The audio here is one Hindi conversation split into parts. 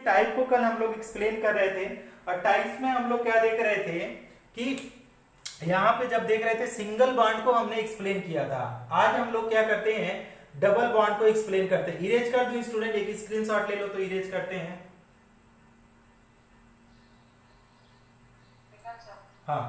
टाइप को कल हम लोग एक्सप्लेन कर रहे थे और टाइप्स में हम लोग क्या देख रहे थे कि यहाँ पे जब देख रहे थे सिंगल बॉन्ड को हमने एक्सप्लेन किया था। आज हम लोग क्या करते हैं, डबल बॉन्ड को एक्सप्लेन करते हैं। इरेज कर दूं स्टूडेंट, एक स्क्रीनशॉट ले लो तो इरेज करते हैं। हाँ,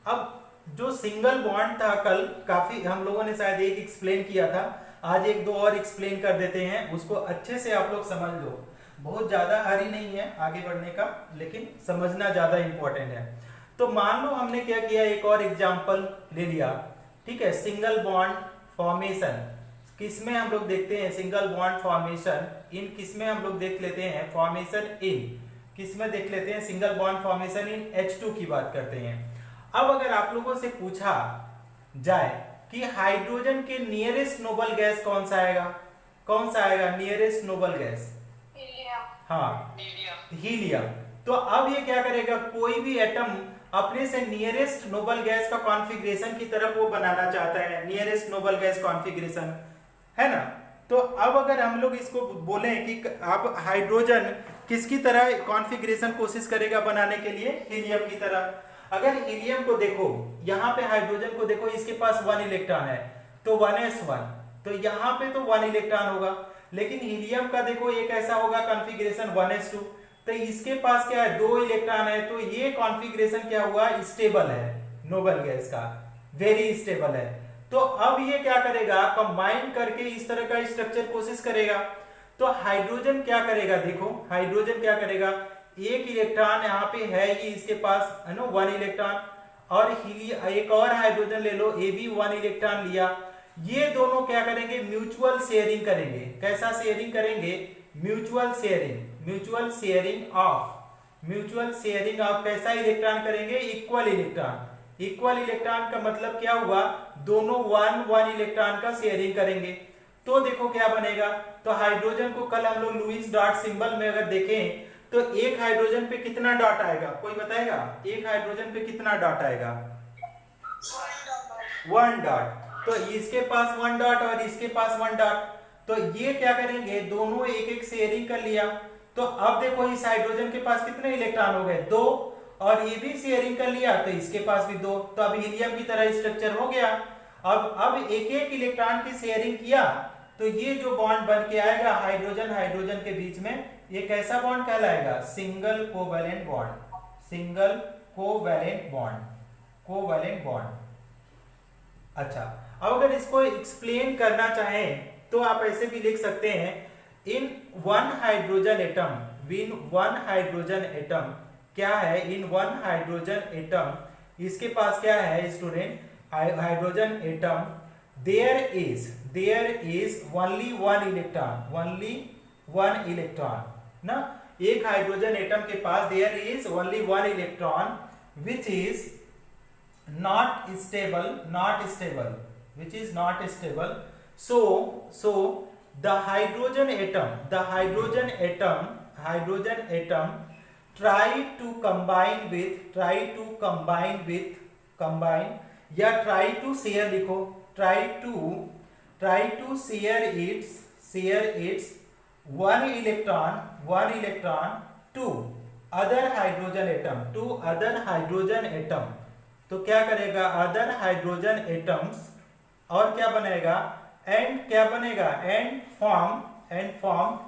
अब जो सिंगल बॉन्ड था कल काफी हम लोगों ने शायद एक एक्सप्लेन किया था, आज एक दो और एक्सप्लेन कर देते हैं, उसको अच्छे से आप लोग समझ लो। बहुत ज्यादा हरी नहीं है आगे बढ़ने का, लेकिन समझना ज्यादा इंपॉर्टेंट है। तो मान लो हमने क्या किया, एक और एग्जांपल ले लिया, ठीक है। सिंगल बॉन्ड फॉर्मेशन किसमें हम लोग देखते हैं, सिंगल बॉन्ड फॉर्मेशन इन किसमें हम लोग देख लेते हैं, फॉर्मेशन इन किसमें देख लेते हैं, सिंगल बॉन्ड फॉर्मेशन इन H2 की बात करते हैं। अब अगर आप लोगों से पूछा जाए कि हाइड्रोजन के नियरेस्ट नोबल गैस कौन सा आएगा, कौन सा आएगा नियरेस्ट नोबल गैस, हाँ हीलियम। तो अब ये क्या करेगा, कोई भी एटम अपने से नियरेस्ट नोबल गैस का कॉन्फ़िगरेशन की तरफ वो बनाना चाहता है, नियरेस्ट नोबल गैस कॉन्फ़िगरेशन, है ना। तो अब अगर हम लोग इसको बोले कि अब हाइड्रोजन किसकी तरह कॉन्फ़िगरेशन कोशिश करेगा बनाने के लिए, हीलियम की तरह। अगर हीलियम को देखो, यहाँ पे हाइड्रोजन को देखो, इसके पास 1 इलेक्ट्रॉन है तो 1s1, तो यहाँ पे तो 1 इलेक्ट्रॉन होगा। लेकिन हीलियम का देखो एक ऐसा होगा कॉन्फ़िगरेशन 1s2, तो इसके पास क्या है 2 इलेक्ट्रॉन है, तो ये कॉन्फ़िगरेशन क्या हुआ, स्टेबल है नोबल गैस का, वेरी स्टेबल है। तो अब ये क्या करेगा, कंबाइन करके इस तरह का स्ट्रक्चर कोशिश करेगा। तो हाइड्रोजन क्या करेगा, देखो हाइड्रोजन क्या करेगा, एक इलेक्ट्रॉन यहाँ पे है ये इसके पास, है ना 1 इलेक्ट्रॉन, और हीलियम एक और हाइड्रोजन ले लो, ये भी 1 इलेक्ट्रॉन लिया। ये दोनों क्या करेंगे, म्यूचुअल शेयरिंग करेंगे। कैसा शेयरिंग करेंगे, mutual sharing, mutual sharing of, mutual sharing of कैसा इलेक्ट्रॉन करेंगे, इक्वल इलेक्ट्रॉन। इक्वल इलेक्ट्रॉन का मतलब क्या हुआ, दोनों 1 इलेक्ट्रॉन का शेयरिंग करेंगे। तो देखो क्या बनेगा, तो हाइड्रोजन को कल हम लोग लुईस डॉट सिंबल में अगर देखें तो एक हाइड्रोजन पे कितना डॉट आएगा, कोई बताएगा, एक हाइड्रोजन पे कितना डॉट आएगा, 1 डॉट। तो इसके पास 1 डॉट और इसके पास 1 डॉट, तो ये क्या करेंगे, दोनों एक एक शेयरिंग कर लिया। तो अब देखो इस हाइड्रोजन के पास कितने इलेक्ट्रॉन हो गए, 2, और ये भी शेयरिंग कर लिया तो इसके पास भी 2, तो अब हीलियम की तरह स्ट्रक्चर हो गया। अब एक एक इलेक्ट्रॉन की शेयरिंग किया तो ये जो बॉन्ड बन के आएगा हाइड्रोजन हाइड्रोजन के बीच में, ये कैसा बॉन्ड कहलाएगा, single covalent bond, single covalent bond, covalent bond. अच्छा, अब अगर इसको एक्सप्लेन करना चाहें तो आप ऐसे भी लिख सकते हैं, इन 1 हाइड्रोजन एटम, इन 1 हाइड्रोजन एटम क्या है, इन 1 हाइड्रोजन एटम इसके पास क्या है student, hydrogen atom, there is only 1 electron, only 1 electron ना। एक हाइड्रोजन एटम के पास there is only 1 electron which is not stable, which is not stable. So the hydrogen atom try to share, लिखो, try to share its 1 electron to other hydrogen atom, तो क्या करेगा, अदर हाइड्रोजन एटम्स, और क्या बनेगा, एंड क्या बनेगा, and form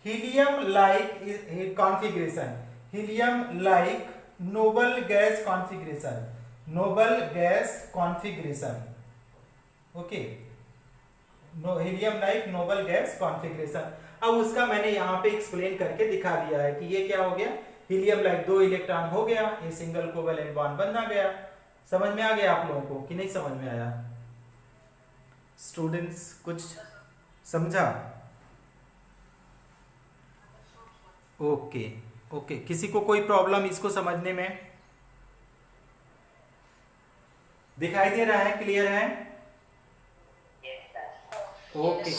helium like configuration, helium like noble gas configuration, Nobel gas configuration, okay, helium like noble gas configuration. अब उसका मैंने यहाँ पे एक्सप्लेन करके दिखा दिया है कि ये क्या हो गया, हीलियम लाइक 2 इलेक्ट्रॉन हो गया, ये सिंगल कोवैलेंट बॉन्ड बनना गया। समझ में आ गया आप लोगों को कि नहीं समझ में आया, स्टूडेंट्स कुछ समझा, ओके, किसी को कोई प्रॉब्लम इसको समझने में, दिखाई दे रहा है, क्लियर है, ओके,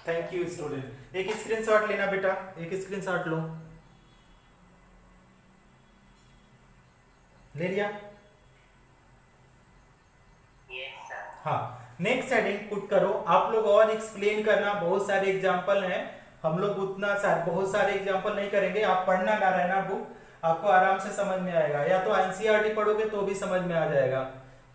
थैंक यू स्टूडेंट। एक स्क्रीनशॉट लेना बेटा, एक स्क्रीनशॉट लो, ले लिया, हाँ। नेक्स्ट हेडिंग पुट करो, आप लोग और एक्सप्लेन करना, बहुत सारे एग्जांपल हैं, हम लोग उतना बहुत सारे एग्जांपल नहीं करेंगे, आप पढ़ना ना रहना बुक, आपको आराम से समझ में आएगा, या तो एनसीईआरटी पढ़ोगे तो भी समझ में आ जाएगा।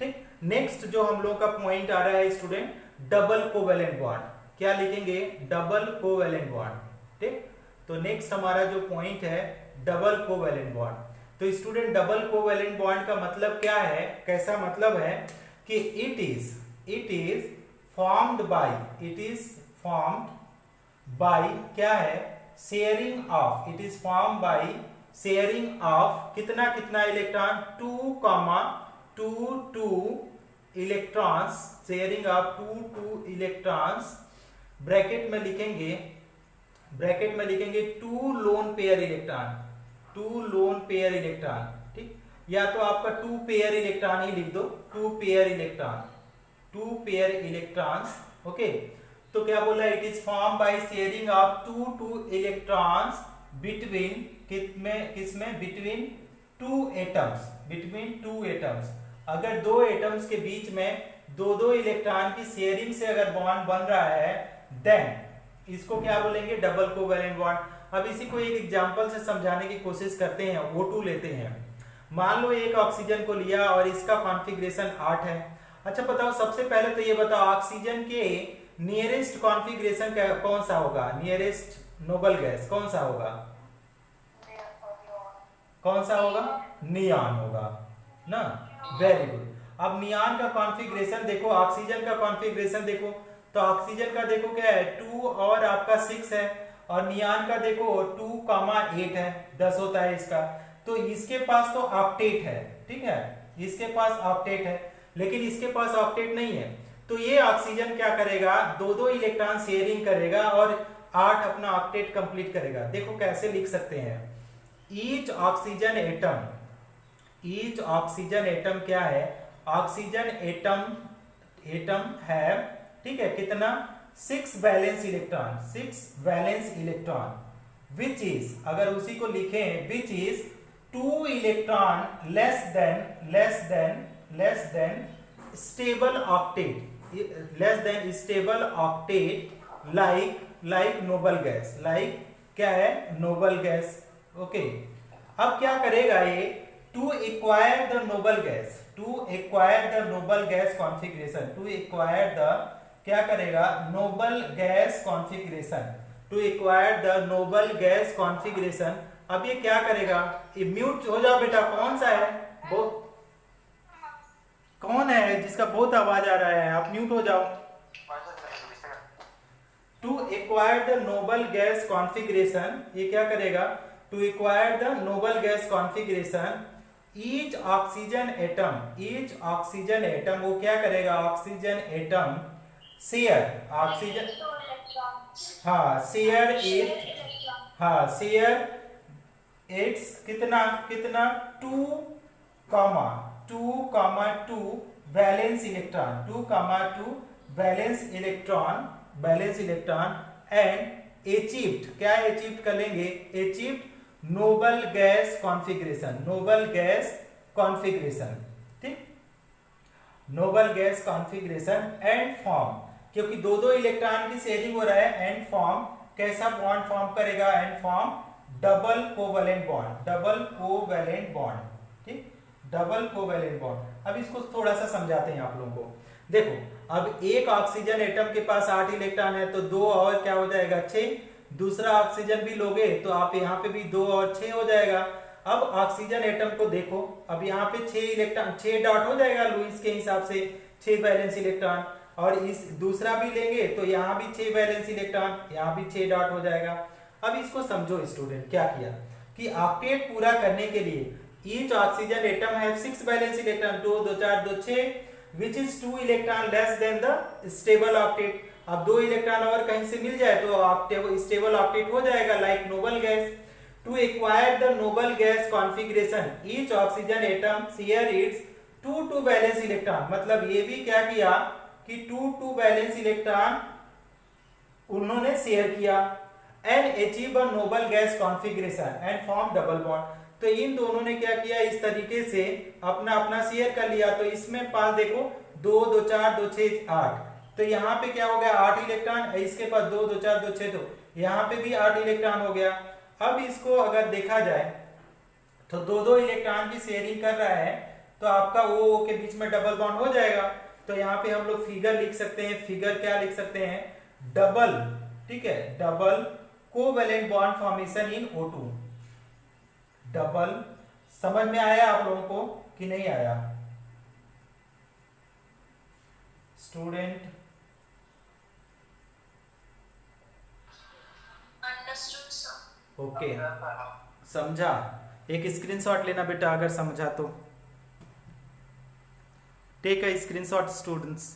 ठीक, नेक्स्ट जो हम लोग का पॉइंट आ रहा है स्टूडेंट, डबल कोवेलेंट बॉन्ड। क्या लिखेंगे? Double covalent bond. ठीक, तो नेक्स्ट हमारा जो पॉइंट है डबल कोवेलेंट बॉन्ड। तो स्टूडेंट डबल कोवेलेंट बॉन्ड का मतलब क्या है, कैसा मतलब है कि इट इज फॉर्म्ड बाय क्या है, sharing of, it is form by sharing of कितना कितना electron, 2 electrons, sharing of 2 electrons, bracket में लिखेंगे 2 लोन पेयर इलेक्ट्रॉन, ठीक, या तो आपका 2 पेयर इलेक्ट्रॉन ही लिख दो, 2 पेयर इलेक्ट्रॉन्स। ओके, तो क्या बोला, it is form by sharing of 2 electrons between किसमें बिटवीन 2 एटम्स। अगर 2 एटम्स के बीच में 2 इलेक्ट्रॉन की शेयरिंग से अगर बॉन्ड बन रहा है, देन इसको क्या बोलेंगे, डबल कोवेलेंट बॉन्ड। अब इसी को एक एग्जांपल से समझाने की कोशिश करते हैं, O2 लेते हैं। मान लो एक ऑक्सीजन को लिया और इसका कॉन्फ़िगरेशन 8 है। अच्छा बताओ, सबसे पहले तो ये बताओ ऑक्सीजन के नियरेस्ट कॉन्फ़िगरेशन कौन सा होगा, नियरेस्ट नोबल गैस कौन सा होगा, नियॉन होगा ना। Very good. अब नियॉन का कॉन्फ़िगरेशन देखो, ऑक्सीजन का कॉन्फ़िगरेशन देखो, तो ऑक्सीजन का देखो क्या है, 2 और आपका 6 है, और नियॉन का देखो 2,8 है, 10 होता है इसका। तो इसके पास तो ऑक्टेट है, ठीक है, इसके पास ऑक्टेट है, लेकिन इसके पास ऑक्टेट नहीं है। तो ये ऑक्सीजन क्या करेगा, 2 इलेक्ट्रॉन शेयरिंग करेगा और 8 अपना ऑक्टेट कंप्लीट करेगा। देखो कैसे लिख सकते हैं, ईच ऑक्सीजन एटम क्या है, ऑक्सीजन एटम है, ठीक है, कितना, 6 वैलेंस इलेक्ट्रॉन, विच इज, अगर उसी को लिखें, which is 2 electron less than stable octet, like noble gas, like क्या है, नोबल गैस। ओके, अब क्या करेगा ये, to acquire the noble gas configuration, क्या करेगा, नोबल गैस कॉन्फ़िगरेशन। अब ये क्या करेगा, ये म्यूट हो जाओ बेटा, कौन सा है, कौन है जिसका बहुत आवाज आ रहा है, आप म्यूट हो जाओ। To acquire the noble gas configuration, ये क्या करेगा, to acquire the noble gas configuration, each oxygen atom, वो क्या करेगा, ऑक्सीजन एटम शेयर इट्स कितना 2,2 वैलेंस इलेक्ट्रॉन एंड अचीव्ड, क्या अचीव्ड कर लेंगे, अचीव्ड नोबल गैस कॉन्फ़िगरेशन, ठीक, noble gas configuration and form, क्योंकि 2 इलेक्ट्रॉन की शेयरिंग हो रहा है, एंड फॉर्म कैसा बॉन्ड फॉर्म करेगा, and form double covalent bond, ठीक, डबल कोवेलेंट बॉन्ड। अब इसको थोड़ा सा समझाते हैं आप लोगों को। देखो, अब एक ऑक्सीजन एटम के पास 8 इलेक्ट्रॉन है, तो 2 और क्या हो जाएगा, 6। दूसरा ऑक्सीजन भी लोगे तो आप यहाँ पे भी 2 और 6 हो जाएगा। अब ऑक्सीजन एटम को देखो, अब यहाँ पे 6 इलेक्ट्रॉन, 6 डॉट हो जाएगा लुईस के हिसाब से, 6 वैलेंस इलेक्ट्रॉन, और इस दूसरा भी लेंगे तो यहाँ भी 6 वैलेंस इलेक्ट्रॉन, यहाँ भी 6 डॉट हो जाएगा। अब इसको समझो स्टूडेंट, क्या किया कि ऑक्टेट पूरा करने के लिए each oxygen atom have 6 valence electron, 2 2 4 2 6, which is 2 electron less then the stable octet. अब 2 इलेक्ट्रॉन और कहीं से मिल जाए तो स्टेबल ऑक्टेट हो जाएगा, like noble gas. To acquire the noble gas configuration, each oxygen atom share its 2 valence electron, मतलब ये भी क्या किया कि 2 वैलेंस इलेक्ट्रॉन उन्होंने शेयर किया, and achieve a noble gas configuration and form double bond. तो इन दोनों ने क्या किया, इस तरीके से अपना अपना शेयर कर लिया। तो इसमें 5 देखो, 2 2 4 2 6 8, तो यहाँ पे क्या हो गया, 8 इलेक्ट्रॉन, इसके पास 2 2 4 2 6 2, यहाँ पे भी 8 इलेक्ट्रॉन हो गया। अब इसको अगर देखा जाए तो दो दो इलेक्ट्रॉन की शेयरिंग कर रहा है, तो आपका ओ के बीच में डबल बॉन्ड हो जाएगा। तो यहाँ पे हम लोग फिगर लिख सकते हैं, फिगर क्या लिख सकते हैं, डबल, ठीक है, डबल कोवेलेंट बॉन्ड फॉर्मेशन इन O2। डबल, समझ में आया आप लोगों को कि नहीं आया स्टूडेंट? Understood sir. ओके, समझा? एक स्क्रीनशॉट लेना बेटा अगर समझा तो। Take a screenshot students.